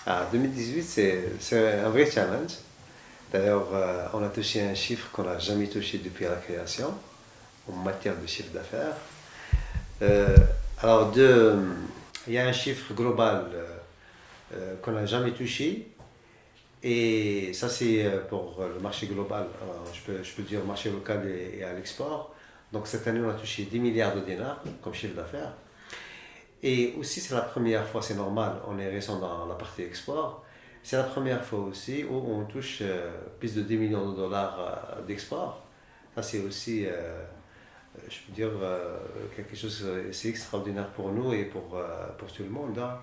Ah, 2018, c'est un vrai challenge. D'ailleurs, on a touché un chiffre qu'on n'a jamais touché depuis la création en matière de chiffre d'affaires. Euh, alors, il y a un chiffre global qu'on n'a jamais touché. Et ça, c'est pour le marché global. Alors, je peux dire marché local et à l'export. Donc, cette année, on a touché 10 milliards de dinars comme chiffre d'affaires. Et aussi, c'est la première fois, c'est normal, on est récent dans la partie export. C'est la première fois aussi où on touche plus de 10 millions de dollars d'export. Ça, c'est aussi, je peux dire, quelque chose d'assez extraordinaire pour nous et pour tout le monde, hein.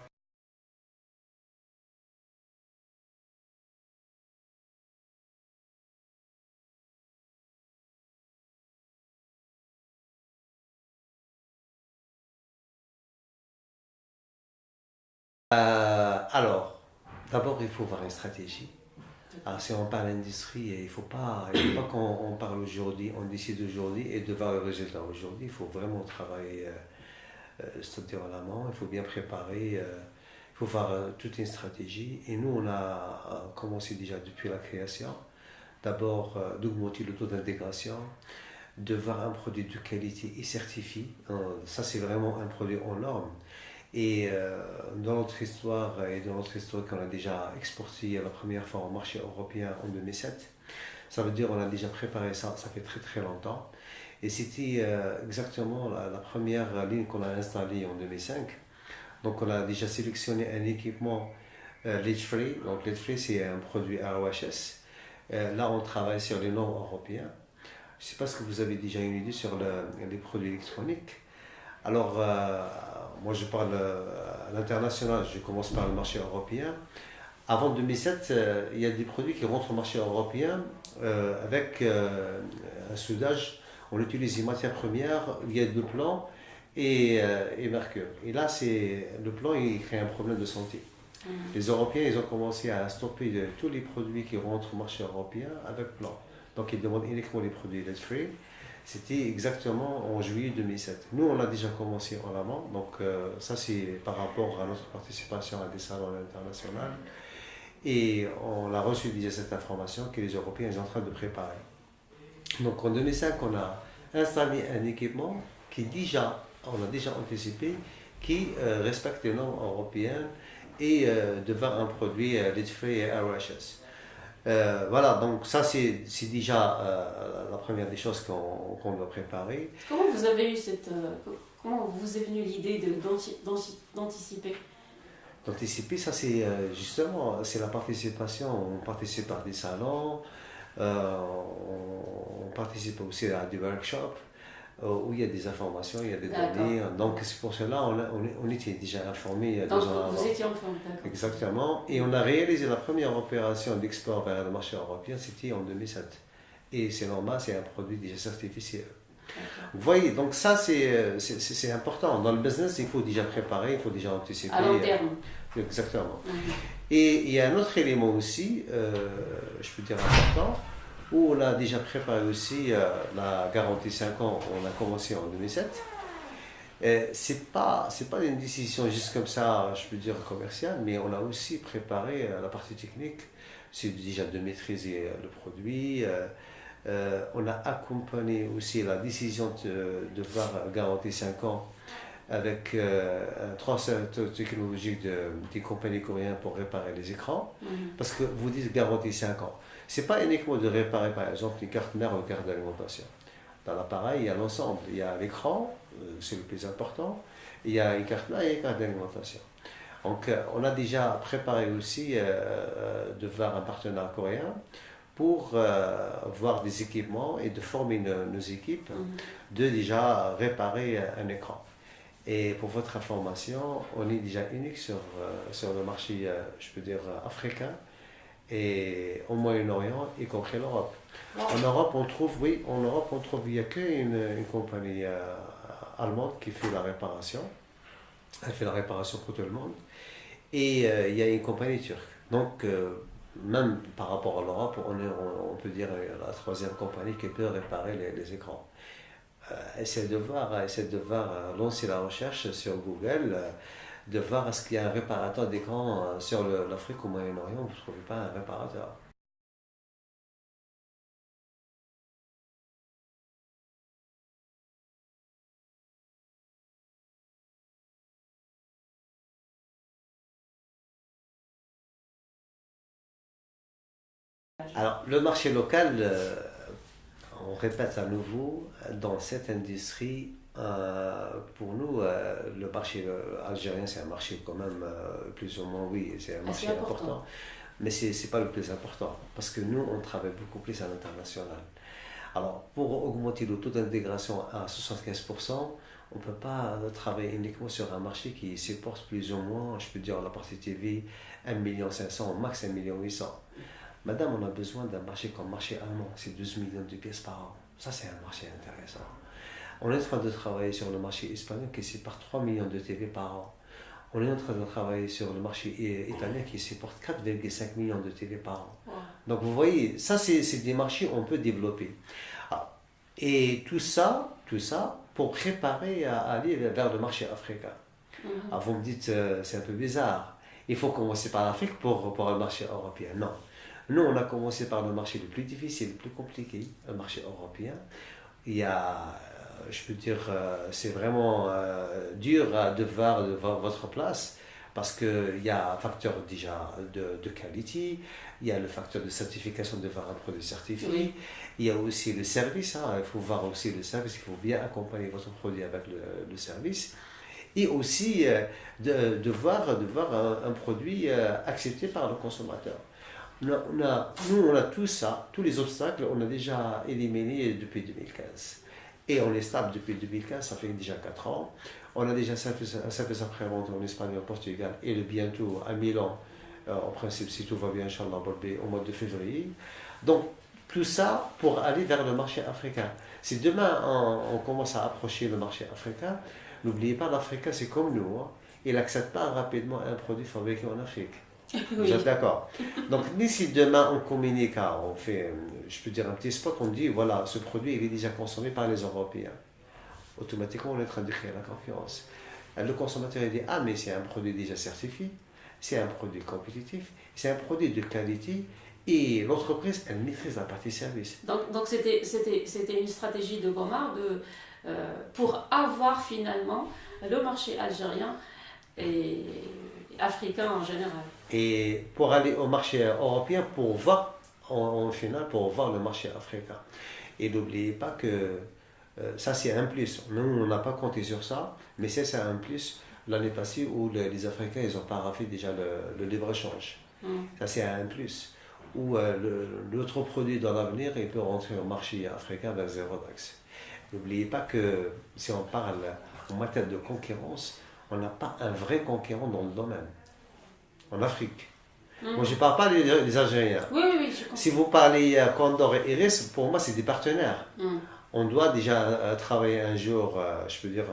Alors, d'abord, il faut avoir une stratégie. Alors, si on parle d'industrie, il faut pas qu'on parle aujourd'hui, on décide aujourd'hui et de voir le résultat aujourd'hui. Il faut vraiment travailler, c'est-à-dire en amont, il faut bien préparer, il faut faire toute une stratégie. Et nous, on a commencé déjà depuis la création. D'abord, d'augmenter le taux d'intégration, de voir un produit de qualité et certifié. Ça, c'est vraiment un produit en norme. Et dans notre histoire et dans notre histoire qu'on a déjà exporté la première fois au marché européen en 2007, ça veut dire qu'on a déjà préparé ça, ça fait très très longtemps. Et c'était exactement la première ligne qu'on a installée en 2005. Donc on a déjà sélectionné un équipement lead free. Donc lead free c'est un produit ROHS. Là on travaille sur les normes européens. Je ne sais pas si vous avez déjà une idée sur les produits électroniques. Alors, moi je parle à l'international, je commence par le marché européen. Avant 2007, il y a des produits qui rentrent au marché européen avec un soudage. On utilise des matières premières, il y a de plomb et mercure. Et là, le plomb, il crée un problème de santé. Les Européens, ils ont commencé à stopper tous les produits qui rentrent au marché européen avec plomb. Donc, ils demandent uniquement les produits lead free. C'était exactement en juillet 2007. Nous, on a déjà commencé en amont. Donc, ça, c'est par rapport à notre participation à des salons internationaux. Et on a reçu déjà cette information que les Européens sont en train de préparer. Donc en 2005, on a installé un équipement on a déjà anticipé, qui respecte les normes européennes et devant un produit lead-free et RHS. Voilà, donc ça c'est déjà la première des choses qu'on doit préparer. Comment vous avez eu comment vous est venue l'idée d'anticiper? D'anticiper, ça c'est justement c'est la participation. On participe à des salons, on participe aussi à des workshops où il y a des informations, il y a des données. Donc c'est pour cela on était déjà informés Donc 2 ans vous avant. étiez informé, d'accord. Exactement. Et on a réalisé la première opération d'export vers le marché européen, c'était en 2007. Et c'est normal, c'est un produit déjà certifié. Vous voyez, donc ça c'est important. Dans le business, il faut déjà préparer, il faut déjà anticiper. À long terme. Exactement. Et il y a un autre élément aussi, je peux dire important, où on a déjà préparé aussi la garantie 5 ans, on a commencé en 2007. C'est pas une décision juste comme ça, je peux dire commerciale, mais on a aussi préparé la partie technique. C'est déjà de maîtriser le produit. On a accompagné aussi la décision de voir garantie 5 ans avec un transfert technologique des compagnies coréennes pour réparer les écrans. Parce que vous dites garantie 5 ans. C'est pas uniquement de réparer par exemple une carte mère ou une carte d'alimentation. Dans l'appareil, il y a l'ensemble. Il y a l'écran, c'est le plus important. Il y a une carte mère et une carte d'alimentation. Donc on a déjà préparé aussi de voir un partenaire coréen pour voir des équipements et de former nos équipes de déjà réparer un écran. Et pour votre information, on est déjà unique sur le marché, je peux dire, africain et au Moyen-Orient, y compris l'Europe. Wow. En Europe, on trouve, oui, en Europe, on trouve, il n'y a qu'une compagnie allemande qui fait la réparation. Elle fait la réparation pour tout le monde. Et il y a une compagnie turque. Donc, même par rapport à l'Europe, on peut dire la troisième compagnie qui peut réparer les écrans. Essaie de voir, lancer la recherche sur Google. de voir est-ce qu'il y a un réparateur d'écran sur l'Afrique au Moyen-Orient, vous ne trouvez pas un réparateur. Alors, le marché local, on répète à nouveau, dans cette industrie, pour nous, le marché algérien, c'est un marché quand même, plus ou moins, oui, c'est un marché important. Mais ce n'est pas le plus important, parce que nous, on travaille beaucoup plus à l'international. Alors, pour augmenter le taux d'intégration à 75%, on ne peut pas travailler uniquement sur un marché qui supporte plus ou moins, je peux dire la partie TV, 1,5 million, max 1,8 million. Madame, on a besoin d'un marché comme le marché allemand, c'est 12 millions de pièces par an. Ça, c'est un marché intéressant. On est en train de travailler sur le marché espagnol qui supporte 3 millions de TV par an. On est en train de travailler sur le marché italien qui supporte 4,5 millions de TV par an. Wow. Donc vous voyez, ça c'est des marchés qu'on peut développer. Et tout ça pour préparer à aller vers le marché africain. Alors vous me dites, c'est un peu bizarre. Il faut commencer par l'Afrique pour le marché européen. Non. Nous, on a commencé par le marché le plus difficile, le plus compliqué, le marché européen. Il y a, je peux dire, c'est vraiment dur de voir votre place parce qu'il y a un facteur déjà de qualité, il y a le facteur de certification de voir un produit certifié, oui. Il y a aussi le service, il faut voir aussi le service, il faut bien accompagner votre produit avec le service. Et aussi de voir un produit accepté par le consommateur. Nous, on a tout ça, tous les obstacles, on a déjà éliminés depuis 2015. Et on est stable depuis 2015, ça fait déjà 4 ans. On a déjà un service après-vente en Espagne, au Portugal, et bientôt à Milan, en principe, si tout va bien, Inch'Allah, au mois de février. Donc, tout ça pour aller vers le marché africain. Si demain, on commence à approcher le marché africain, n'oubliez pas, l'Africain, c'est comme nous. Il n'accepte pas rapidement un produit fabriqué en Afrique. Oui. Vous êtes d'accord? Donc, si demain on communique, on fait, je peux dire, un petit spot, on dit, voilà, ce produit il est déjà consommé par les Européens. Automatiquement, on est en train de créer la confiance. Le consommateur il dit, ah, mais c'est un produit déjà certifié, c'est un produit compétitif, c'est un produit de qualité, et l'entreprise, elle maîtrise la partie service. Donc c'était une stratégie de Gomard pour avoir finalement le marché algérien et africain en général. Et pour aller au marché européen, pour voir, en final, pour voir le marché africain. Et n'oubliez pas que ça, c'est un plus. Nous, on n'a pas compté sur ça, mais c'est un plus l'année passée où les Africains, ils ont paraphé déjà le libre-échange. Ça, c'est un plus. Où l'autre produit dans l'avenir, il peut rentrer au marché africain avec zéro taxe. N'oubliez pas que si on parle en matière de concurrence, on n'a pas un vrai concurrent dans le domaine. En Afrique. Moi, je ne parle pas des Algériens. Oui, je comprends. Si vous parlez Condor et Iris, pour moi, c'est des partenaires. On doit déjà travailler un jour, je peux dire,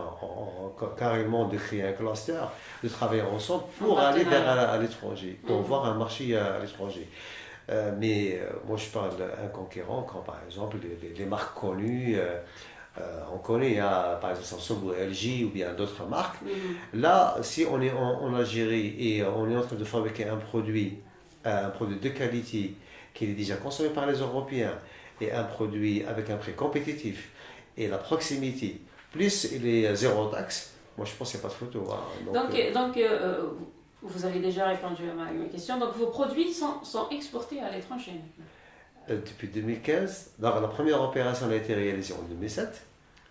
carrément de créer un cluster, de travailler ensemble pour aller vers l'étranger, pour voir un marché à l'étranger. Mais moi, je parle d'un concurrent, quand par exemple les marques connues, on connaît par exemple Samsung ou LG ou bien d'autres marques. Là, si on est en Algérie et on est en train de fabriquer un produit de qualité qui est déjà consommé par les Européens et un produit avec un prix compétitif et la proximité, plus les zéro taxe, moi je pense qu'il n'y a pas de photo. Donc vous avez déjà répondu à ma question. Donc vos produits sont exportés à l'étranger maintenant. Depuis 2015. Alors, la première opération a été réalisée en 2007,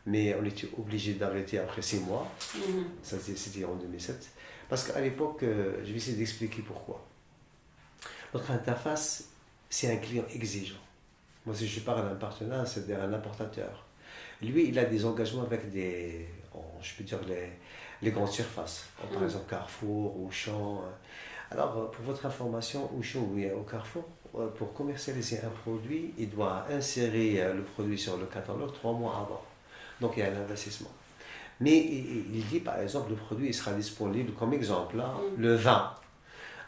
mais on était obligé d'arrêter après 6 mois. Ça, c'était en 2007. Parce qu'à l'époque, je vais essayer d'expliquer pourquoi. Notre interface, c'est un client exigeant. Moi, si je parle d'un partenaire, c'est-à-dire un importateur. Lui, il a des engagements avec je peux dire, les grandes surfaces, par exemple Carrefour, Auchan. Alors, pour votre information, Auchan ou Carrefour, pour commercialiser un produit, il doit insérer le produit sur le catalogue 3 mois avant. Donc, il y a un investissement. Mais il dit, par exemple, le produit il sera disponible, comme exemple, là, le 20.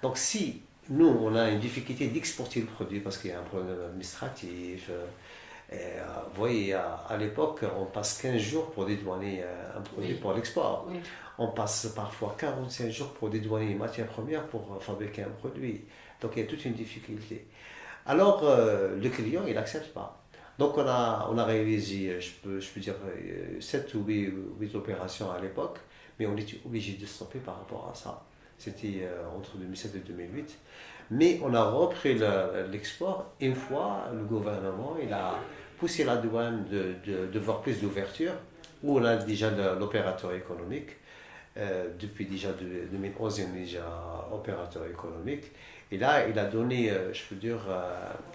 Donc, si nous, on a une difficulté d'exporter le produit parce qu'il y a un problème administratif, Vous voyez, à l'époque, on passe 15 jours pour dédouaner un produit pour l'export. Oui. On passe parfois 45 jours pour dédouaner une matière première pour fabriquer un produit. Donc il y a toute une difficulté. Alors le client, il n'accepte pas. Donc on a réalisé, je peux dire, 7 ou 8 opérations à l'époque, mais on était obligé de stopper par rapport à ça. C'était entre 2007 et 2008. Mais on a repris l'export une fois le gouvernement il a poussé la douane de voir plus d'ouverture, où on a déjà l'opérateur économique. Depuis déjà 2011, on est déjà opérateur économique. Et là, il a donné, je peux dire,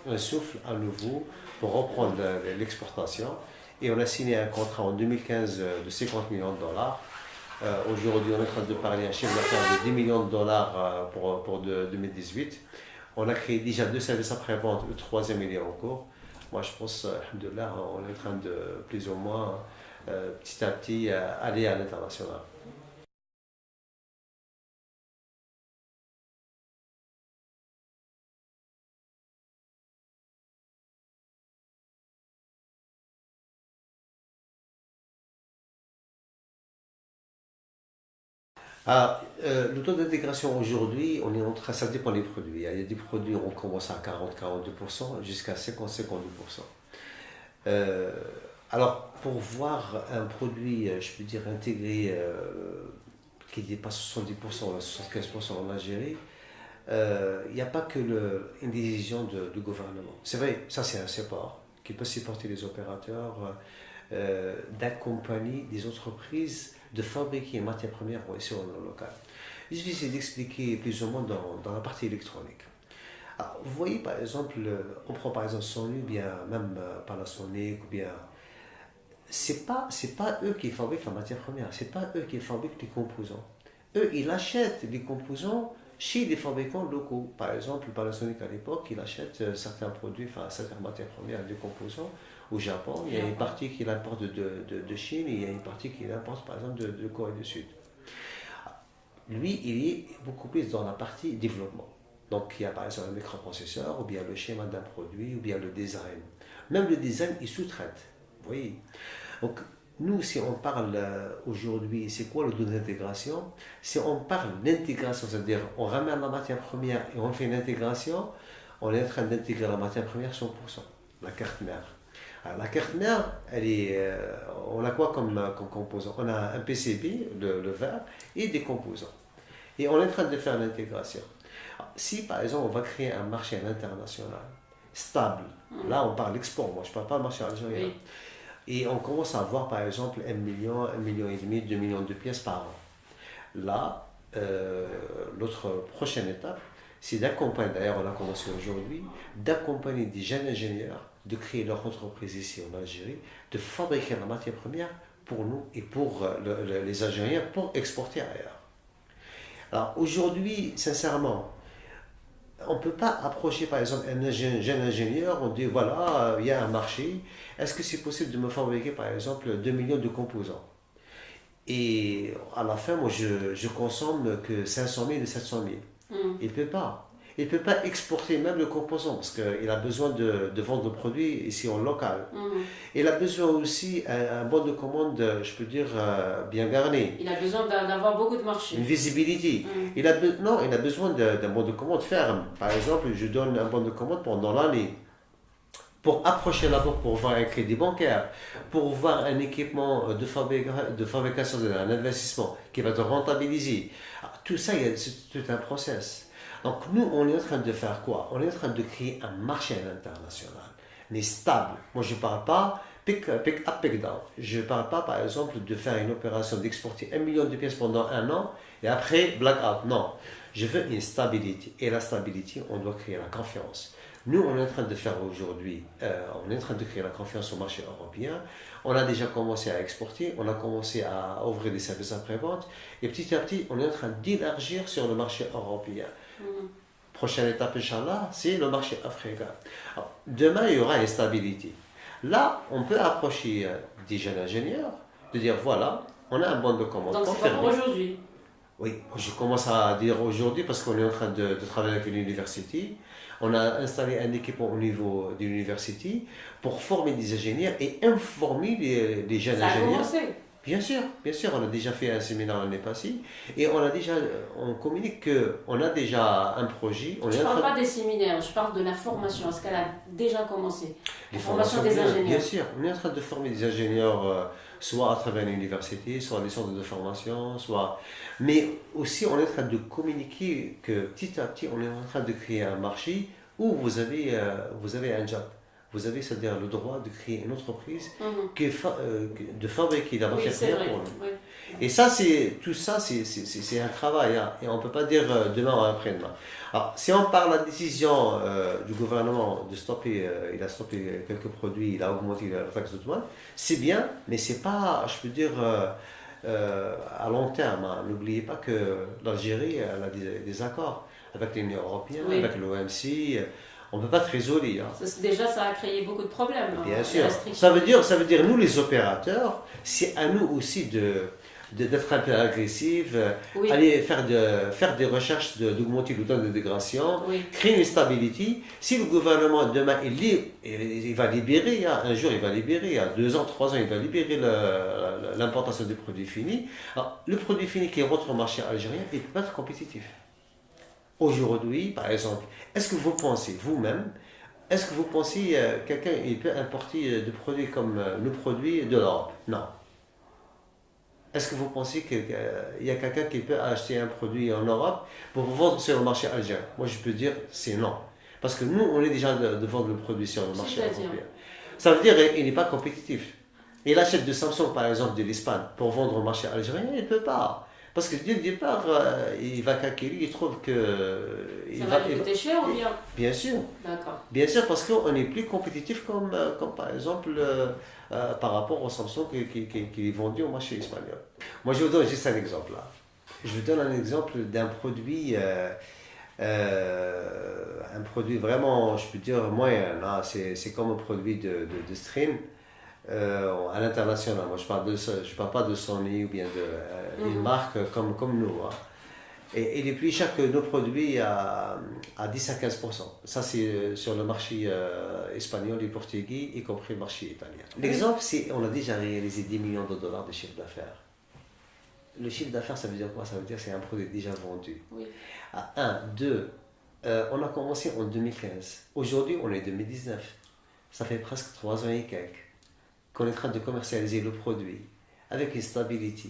un souffle à nouveau pour reprendre l'exportation. Et on a signé un contrat en 2015 de 50 millions de dollars. Aujourd'hui, on est en train de parler un chiffre d'affaires de 10 millions de dollars pour 2018. On a créé déjà 2 services après-vente, le 3e il est en cours. Moi, je pense de là, on est en train de plus ou moins petit à petit aller à l'international. Le taux d'intégration aujourd'hui, on est en train, ça dépend des produits. Il y a des produits, on commence à 40-42% jusqu'à 50-52%. Euh, alors, pour voir un produit, je peux dire, intégré qui dépasse 70% ou 75% en Algérie, il n'y a pas que une décision du gouvernement. C'est vrai, ça c'est un support qui peut supporter les opérateurs d'accompagner des entreprises de fabriquer une matière première ici en local. Il suffit d'expliquer plus ou moins dans la partie électronique. Alors, vous voyez par exemple, on prend par exemple Sony ou bien même Panasonic ou bien c'est pas eux qui fabriquent la matière première, c'est pas eux qui fabriquent les composants. Eux, ils achètent les composants chez les fabricants locaux. Par exemple, Panasonic à l'époque, il achète certains produits, enfin certaines matières premières, des composants au Japon. Il y a une partie qu'il importe de Chine et il y a une partie qu'il importe par exemple de Corée du Sud. Lui, il est beaucoup plus dans la partie développement. Donc il y a par exemple un microprocesseur, ou bien le schéma d'un produit, ou bien le design. Même le design, il sous-traite. Vous voyez. Donc nous, si on parle aujourd'hui, c'est quoi le taux d'intégration? Si on parle d'intégration, c'est-à-dire on ramène la matière première et on fait une intégration, on est en train d'intégrer la matière première 100%, la carte mère. Alors, la carte mère, on a quoi comme composant? On a un PCB, le verre, et des composants. Et on est en train de faire l'intégration. Si par exemple on va créer un marché à l'international stable, là on parle export, moi je ne parle pas de marché algérien. Oui. Et on commence à avoir par exemple 1 million, 1,5 million, 2 millions de pièces par an. Là, notre prochaine étape, c'est d'accompagner, d'ailleurs on a commencé aujourd'hui, d'accompagner des jeunes ingénieurs, de créer leur entreprise ici en Algérie, de fabriquer la matière première pour nous et pour les Algériens pour exporter ailleurs. Alors aujourd'hui, sincèrement, on ne peut pas approcher par exemple un jeune ingénieur, on dit voilà, il y a un marché, est-ce que c'est possible de me fabriquer par exemple 2 millions de composants? Et à la fin, moi je consomme que 500 000 et 700 000. Il ne peut pas. Il ne peut pas exporter même le composant parce qu'il a besoin de vendre le produit ici en local. Il a besoin aussi d'un bon de commande, je peux dire, bien garni. Il a besoin d'avoir beaucoup de marché. Une visibilité. Il a besoin d'un bon de commande ferme. Par exemple, je donne un bon de commande pendant l'année. Pour approcher la banque, pour voir un crédit bancaire, pour voir un équipement de fabrication, un investissement qui va te rentabiliser. Alors, tout ça, c'est tout un process. Donc nous, on est en train de faire quoi? On est en train de créer un marché à l'international, mais stable. Moi, je ne parle pas pick up, pick down. Je ne parle pas, par exemple, de faire une opération d'exporter 1 million de pièces pendant 1 an et après, blackout. Non, je veux une stabilité. Et la stabilité, on doit créer la confiance. Nous, on est en train de faire aujourd'hui, on est en train de créer la confiance au marché européen. On a déjà commencé à exporter, on a commencé à ouvrir des services après-vente. Et petit à petit, on est en train d'élargir sur le marché européen. Prochaine étape, Inch'Allah, c'est le marché africain. Alors, demain, il y aura une stabilité. Là, on peut approcher des jeunes ingénieurs, de dire voilà, on a un bon de commande. Donc, c'est pas pour aujourd'hui. Oui, je commence à dire aujourd'hui parce qu'on est en train de travailler avec l'université. On a installé un équipement au niveau de l'université pour former des ingénieurs et informer les jeunes Ça a ingénieurs. commencé. Bien sûr, on a déjà fait un séminaire l'année passée et on communique qu'on a déjà un projet. On Je est ne en parle train pas des séminaires, je parle de la formation. Est-ce qu'elle a déjà commencé? Les La formation des bien ingénieurs. sûr, on est en train de former des ingénieurs, soit à travers l'université, soit des centres de formation, soit. Mais aussi, on est en train de communiquer que petit à petit, on est en train de créer un marché où vous avez un job. Vous avez, c'est-à-dire le droit de créer une entreprise Mhm. de fabriquer la Oui, matière c'est première vrai. pour nous. Oui. Et ça, tout ça, c'est un travail, hein. Et on ne peut pas dire demain ou après-demain. Alors, si on parle de la décision du gouvernement de stopper, il a stoppé quelques produits, il a augmenté la taxe de douane, c'est bien, mais c'est pas, je peux dire, à long terme, hein. N'oubliez pas que l'Algérie, elle a des accords avec l'Union européenne, Oui. avec l'OMC. On ne peut pas être isolé, hein. Déjà, ça a créé beaucoup de problèmes, hein, Bien les sûr. restrictions. Ça veut dire, nous les opérateurs, c'est à nous aussi d'être un peu agressifs, Oui. aller faire des recherches d'augmenter le temps d'intégration, Oui. créer une stabilité. Si le gouvernement demain, il va libérer, hein, un jour il va libérer, à 2 ans, 3 ans, il va libérer l'importation des produits finis. Alors, le produit fini qui rentre au marché algérien, il peut pas être compétitif. Aujourd'hui, par exemple, est-ce que vous pensez, vous-même, est-ce que vous pensez quelqu'un il peut importer des produits comme nos produits de l'Europe? Non. Est-ce que vous pensez qu'il y a quelqu'un qui peut acheter un produit en Europe pour vous vendre sur le marché algérien? Moi, je peux dire c'est non. Parce que nous, on est déjà de vendre le produit sur le marché C'est-à-dire? européen. Ça veut dire qu'il n'est pas compétitif. Il achète de Samsung, par exemple, de l'Espagne pour vendre au marché algérien, il ne peut pas. Parce que dès le départ, il va calculer, il trouve que. Ça va lui coûter cher ou bien? Bien sûr. D'accord. Bien sûr, parce qu'on est plus compétitif comme par exemple par rapport au Samsung qui est vendu au marché espagnol. Moi, je vous donne juste un exemple là. Je vous donne un exemple d'un produit, un produit vraiment, je peux dire, moyen. Là, c'est comme un produit de stream à l'international. Moi, je parle pas de Sony ou bien d'une marque comme nous, hein. Et depuis, chaque nos produits à 10 à 15%. Ça, c'est sur le marché espagnol et portugais, y compris le marché italien. L'exemple, c'est on a déjà réalisé 10 millions de dollars de chiffre d'affaires. Le chiffre d'affaires, ça veut dire quoi? Ça veut dire que c'est un produit déjà vendu. Oui. Un, deux, on a commencé en 2015. Aujourd'hui, on est en 2019. Ça fait presque 3 ans et quelques qu'on est en train de commercialiser le produit avec une stabilité.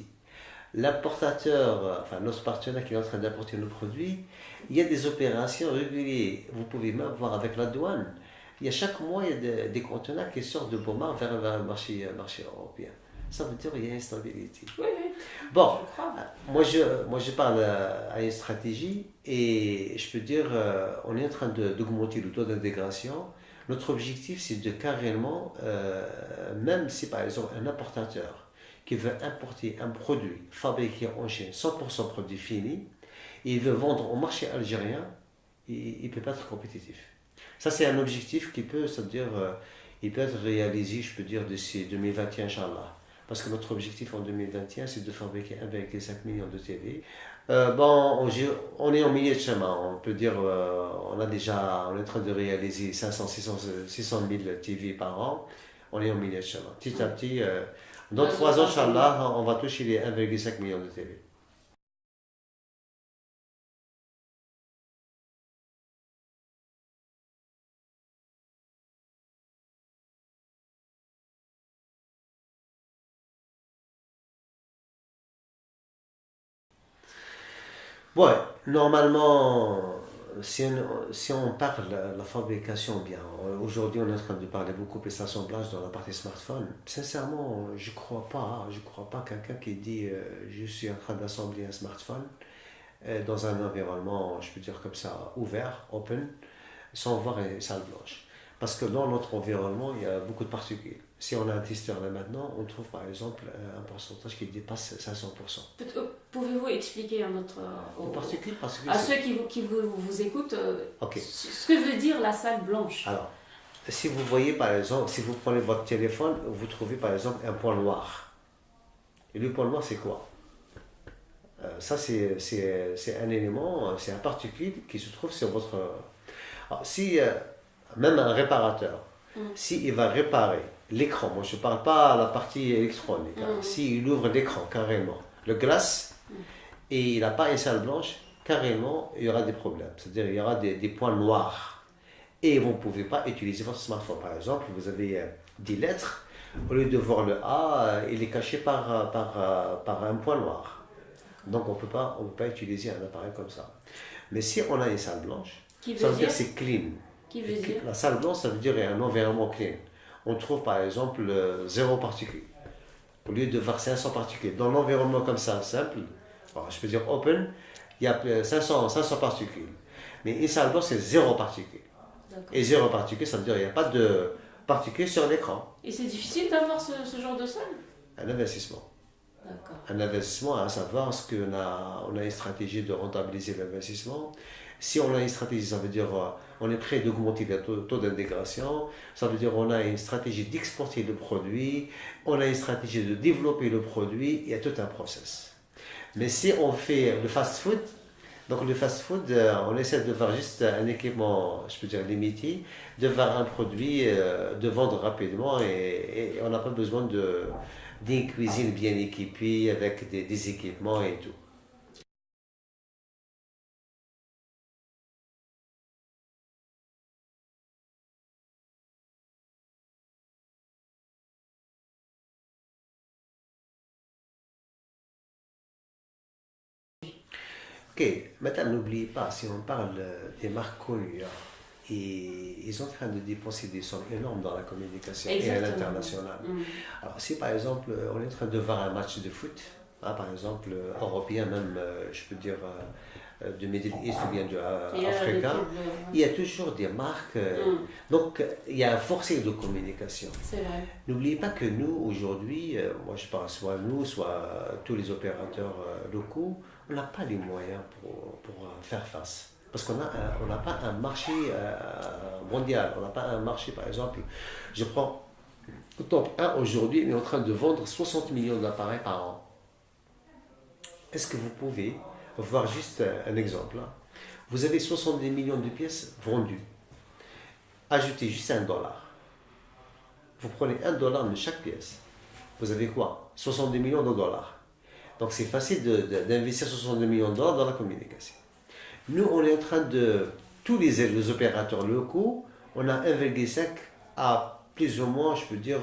L'importateur, enfin notre partenaire qui est en train d'importer nos produits, il y a des opérations régulières. Vous pouvez même voir avec la douane. Il y a chaque mois, il y a des conteneurs qui sortent de Beaumont vers le marché européen. Ça veut dire qu'il y a une stabilité. Oui, oui. Bon, Je crois. moi je parle à une stratégie et je peux dire, on est en train d'augmenter le taux d'intégration. Notre objectif, c'est de carrément, même si par exemple un importateur qui veut importer un produit fabriqué en Chine, 100% produit fini, et il veut vendre au marché algérien, il ne peut pas être compétitif. Ça, c'est un objectif qui peut, c'est-à-dire, il peut être réalisé, je peux dire, d'ici 2021, Inch'Allah. Parce que notre objectif en 2021, c'est de fabriquer 1,5 million de TV. Bon, on est en milieu de chemin. On peut dire, on est en train de réaliser 500, 600 000 TV par an. On est en milieu de chemin. Petit à petit, dans 3 ans, Inch'Allah, on va toucher les 1,5 million de TV. Ouais, normalement, si on parle de la fabrication, bien, aujourd'hui on est en train de parler beaucoup plus d'assemblage dans la partie smartphone. Sincèrement, je crois pas quelqu'un qui dit je suis en train d'assembler un smartphone dans un environnement, je peux dire comme ça, ouvert, open, sans voir une salle blanche. Parce que dans notre environnement, il y a beaucoup de particules. Si on a un testeur là maintenant, on trouve par exemple un pourcentage qui dépasse 500%. Pouvez-vous expliquer à Particules, à ceux qui vous écoutent Ok. ce que veut dire la salle blanche? Alors, si vous voyez par exemple, si vous prenez votre téléphone, vous trouvez par exemple un point noir. Et le point noir, c'est quoi? Ça, c'est un élément, c'est un particule qui se trouve sur votre... Alors, si même un réparateur, s'il va réparer l'écran, moi je ne parle pas de la partie électronique, s'il ouvre l'écran carrément, le glace, et il n'a pas une salle blanche, carrément, il y aura des problèmes. C'est-à-dire il y aura des points noirs. Et vous ne pouvez pas utiliser votre smartphone. Par exemple, vous avez 10 lettres, au lieu de voir le A, il est caché par un point noir. Donc on ne peut pas utiliser un appareil comme ça. Mais si on a une salle blanche, ça veut dire que c'est clean. Qui veut dire? La salle blanche, ça veut dire un environnement clean. On trouve par exemple 0 particules. Au lieu de voir 500 particules. Dans l'environnement comme ça, simple, alors, je peux dire open, il y a 500 particules. Mais une salle blanche, c'est 0 particules. Et 0 particules, ça veut dire qu'il n'y a pas de particules sur l'écran. Et c'est difficile d'avoir ce genre de salle? Un investissement. D'accord. Un investissement, à savoir, est-ce qu'on a une stratégie de rentabiliser l'investissement? Si on a une stratégie, ça veut dire on est prêt d'augmenter le taux d'intégration, ça veut dire on a une stratégie d'exporter le produit, on a une stratégie de développer le produit, il y a tout un process. Mais si on fait le fast-food, donc le fast-food, on essaie de faire juste un équipement, je peux dire limité, de faire un produit, de vendre rapidement et on n'a pas besoin d'une cuisine bien équipée avec des équipements et tout. Ok, maintenant n'oubliez pas, si on parle des marques connues, ils sont en train de dépenser des sommes énormes dans la communication. Exactement. Et à l'international. Alors si par exemple on est en train de voir un match de foot, par exemple européen même, je peux dire de Middle East ou bien de Africa, il y a toujours des marques. Donc il y a un forcé de communication. C'est vrai. N'oubliez pas que nous aujourd'hui, moi je parle soit nous, soit tous les opérateurs locaux, on n'a pas les moyens pour faire face. Parce qu'on n'a pas un marché mondial, on n'a pas un marché, par exemple, je prends le top 1 aujourd'hui, on est en train de vendre 60 millions d'appareils par an. Est-ce que vous pouvez voir juste un exemple là? Vous avez 70 millions de pièces vendues. Ajoutez juste $1. Vous prenez $1 de chaque pièce. Vous avez quoi? 70 millions de dollars. Donc c'est facile d'investir 62 millions de dollars dans la communication. Nous, on est en train de, tous les opérateurs locaux, on a 1,5 à plus ou moins, je peux dire,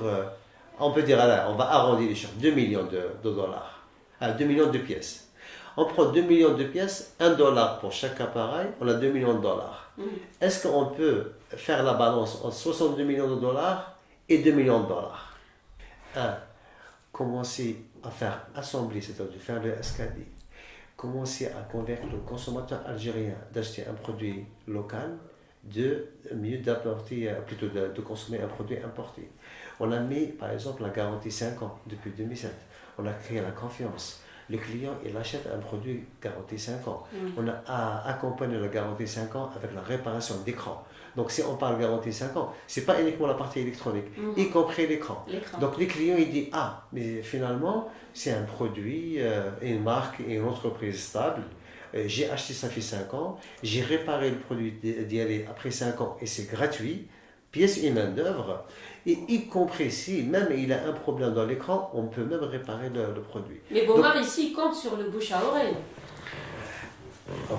on peut dire, on va arrondir les chiffres, 2 millions de dollars, 2 millions de pièces. On prend 2 millions de pièces, $1 pour chaque appareil, on a 2 millions de dollars. Est-ce qu'on peut faire la balance entre 62 millions de dollars et 2 millions de dollars? Commencer à faire assembler, c'est-à-dire de faire le SKD, commencer à convaincre le consommateur algérien d'acheter un produit local, de mieux d'apporter, plutôt de consommer un produit importé. On a mis par exemple la garantie 5 ans depuis 2007. On a créé la confiance. Le client, il achète un produit garantie 5 ans. On a accompagné la garantie 5 ans avec la réparation d'écran. Donc si on parle garantie 5 ans, ce n'est pas uniquement la partie électronique, y compris l'écran. Donc les clients, ils disent, mais finalement, c'est un produit, une marque et une entreprise stable. J'ai acheté ça fait 5 ans, j'ai réparé le produit d'y aller après 5 ans et c'est gratuit, pièce et main d'œuvre. Et y compris si même il a un problème dans l'écran, on peut même réparer le produit. Mais Bomar ici compte sur le bouche à oreille.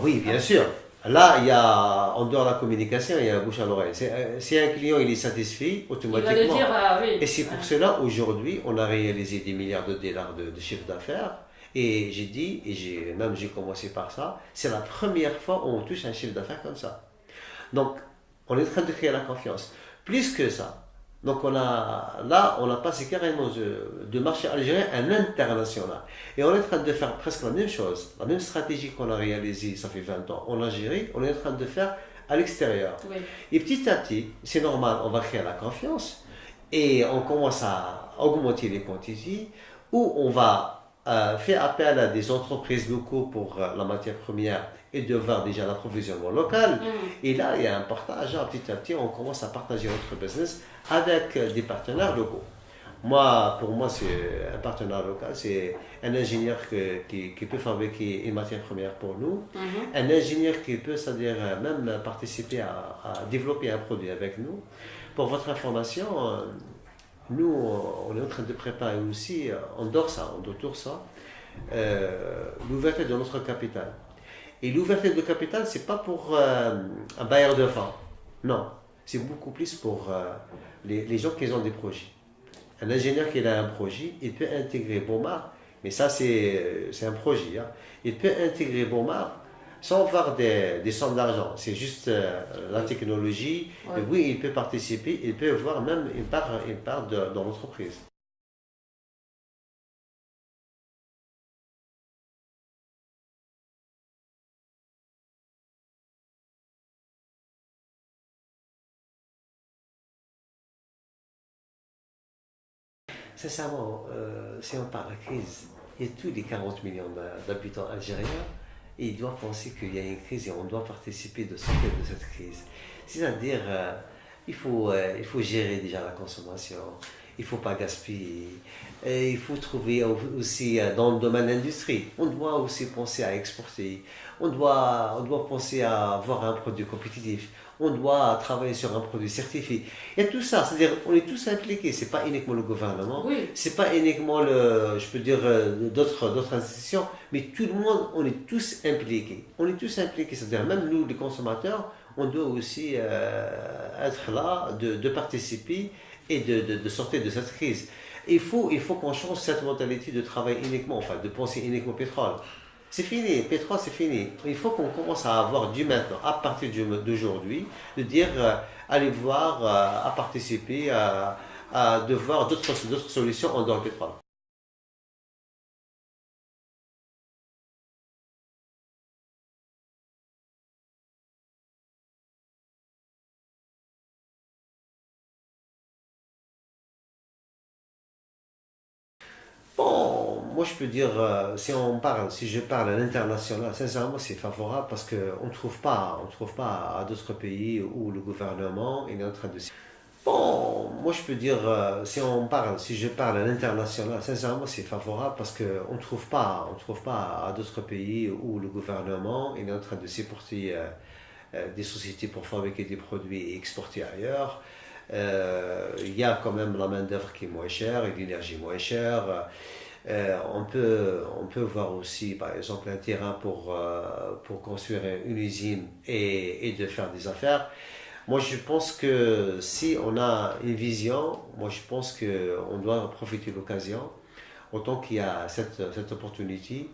Oui, bien sûr. Là, il y a, en dehors de la communication, il y a la bouche à l'oreille. Si un client il est satisfait, automatiquement. Il va le dire, oui. Et c'est pour cela, aujourd'hui, on a réalisé des milliards de dollars de chiffre d'affaires. Et j'ai dit, et j'ai commencé par ça, c'est la première fois où on touche un chiffre d'affaires comme ça. Donc, on est en train de créer la confiance. Plus que ça. Donc on a passé carrément de marché algérien à l'international. Et on est en train de faire presque la même chose, la même stratégie qu'on a réalisée, ça fait 20 ans en Algérie, on est en train de faire à l'extérieur. Oui. Et petit à petit, c'est normal, on va créer la confiance et on commence à augmenter les quantités, où on va faire appel à des entreprises locaux pour la matière première et de voir déjà l'approvisionnement local. Et là, il y a un partage. Petit à petit, on commence à partager notre business avec des partenaires locaux. Moi, pour moi, c'est un partenaire local, c'est un ingénieur qui peut fabriquer une matière première pour nous, un ingénieur qui peut, c'est-à-dire même participer à développer un produit avec nous. Pour votre information, nous, on est en train de préparer aussi, on dort ça, l'ouverture de notre capital. Et l'ouverture de capital, c'est pas pour un bailleur de fonds, non, c'est beaucoup plus pour les gens qui ont des projets. Un ingénieur qui a un projet, il peut intégrer Bomar, mais ça c'est un projet, hein. Il peut intégrer Bomar sans avoir des sommes d'argent, c'est juste la technologie. Ouais. Et oui, il peut participer, il peut avoir même une part dans l'entreprise. Sincèrement, si on parle de crise, il y a tous les 40 millions d'habitants algériens et ils doivent penser qu'il y a une crise et on doit participer de sortir de cette crise. C'est-à-dire, il faut gérer déjà la consommation, il ne faut pas gaspiller, et il faut trouver aussi dans le domaine de l'industrie, on doit aussi penser à exporter, on doit penser à avoir un produit compétitif, on doit travailler sur un produit certifié. Il y a tout ça, c'est-à-dire on est tous impliqués, c'est pas uniquement le gouvernement, Oui. c'est pas uniquement je peux dire d'autres institutions, mais tout le monde, on est tous impliqués. On est tous impliqués, c'est-à-dire même nous les consommateurs, on doit aussi être là, de participer et de sortir de cette crise. Il faut qu'on change cette mentalité de travail uniquement, enfin de penser uniquement au pétrole. C'est fini, pétrole c'est fini. Il faut qu'on commence à avoir du maintenant, à partir d'aujourd'hui, de dire allez voir, à participer, de voir d'autres solutions en dehors du pétrole. Bon, moi je peux dire, si je parle à l'international, sincèrement c'est favorable parce qu'on ne trouve pas à d'autres pays où le gouvernement est en train de. Bon, moi je peux dire, si je parle à l'international, sincèrement c'est favorable parce qu'on ne trouve pas à d'autres pays où le gouvernement est en train de supporter des sociétés pour fabriquer des produits et exporter ailleurs. Il y a quand même la main-d'œuvre qui est moins chère et l'énergie moins chère. On peut voir aussi, par exemple, un terrain pour construire une usine et de faire des affaires. Moi, je pense que si on a une vision, moi, je pense qu'on doit profiter de l'occasion, autant qu'il y a cette opportunité.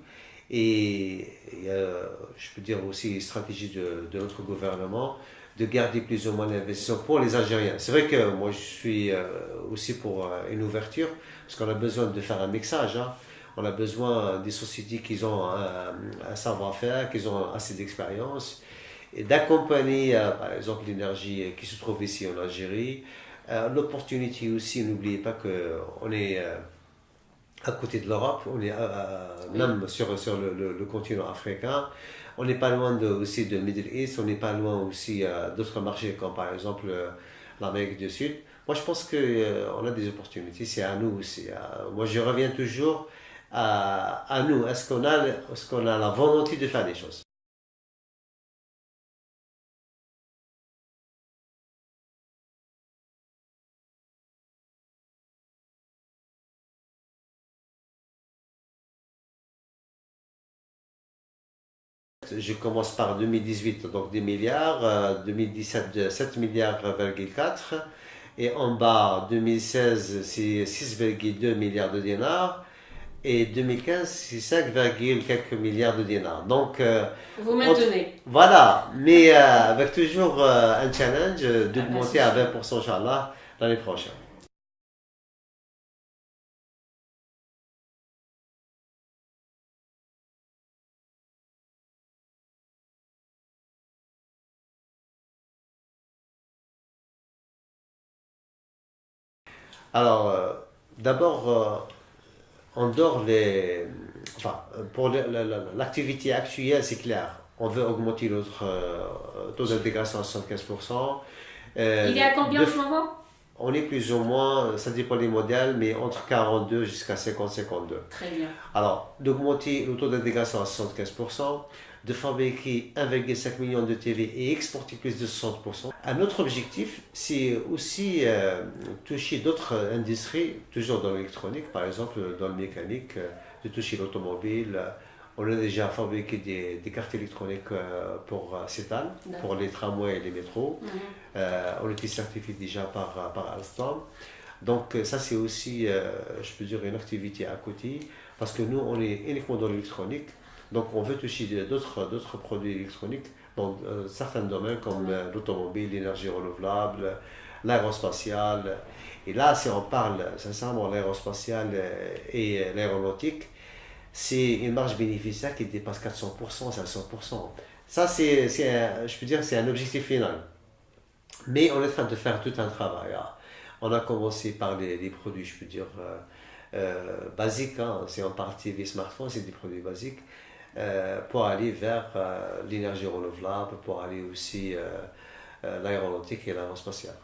Et je peux dire aussi une stratégie de notre gouvernement de garder plus ou moins l'investissement pour les Algériens. C'est vrai que moi je suis aussi pour une ouverture, parce qu'on a besoin de faire un mixage, hein. On a besoin des sociétés qui ont un savoir-faire, qui ont assez d'expérience, et d'accompagner par exemple l'énergie qui se trouve ici en Algérie. L'opportunité aussi, n'oubliez pas qu'on est à côté de l'Europe, on est même sur le continent africain. On n'est pas loin aussi de Middle East, on n'est pas loin aussi d'autres marchés comme par exemple l'Amérique du Sud. Moi je pense qu'on a des opportunités, c'est à nous aussi. Moi je reviens toujours à nous, est-ce qu'on a la volonté de faire des choses? Je commence par 2018, donc 10 milliards, 2017, 7 milliards,4, et en bas, 2016, c'est 6,2 milliards de dinars, et 2015, c'est 5, quelques milliards de dinars. Donc, Vous maintenez. voilà, mais avec toujours un challenge d'augmenter à 20%, Inch'Allah, l'année prochaine. Alors, d'abord, en dehors enfin, pour l'activité actuelle, c'est clair. On veut augmenter notre taux d'intégration à 75%. Il est à combien en de- ce moment? On est plus ou moins, ça dépend des modèles, mais entre 42 jusqu'à 50-52. Très bien. Alors, d'augmenter le taux d'intégration à 75%, de fabriquer 1,5 million de TV et exporter plus de 60%. Un autre objectif, c'est aussi toucher d'autres industries, toujours dans l'électronique, par exemple dans le mécanique, de toucher l'automobile. On a déjà fabriqué des cartes électroniques pour CETAN, pour les tramways et les métros. On était certifié déjà par Alstom. Donc ça c'est aussi, je peux dire, une activité à côté, parce que nous on est uniquement dans l'électronique, donc on veut toucher d'autres produits électroniques dans certains domaines comme l'automobile, l'énergie renouvelable, l'aérospatiale. Et là, si on parle sincèrement l'aérospatiale et l'aéronautique, c'est une marge bénéficiaire qui dépasse 400%, 500%. Ça, je peux dire, c'est un objectif final. Mais on est en train de faire tout un travail. On a commencé par les produits, je peux dire, basiques. Si on parle TV, smartphone, c'est des produits basiques. Pour aller vers l'énergie renouvelable, pour aller aussi l'aéronautique et l'aérospatiale.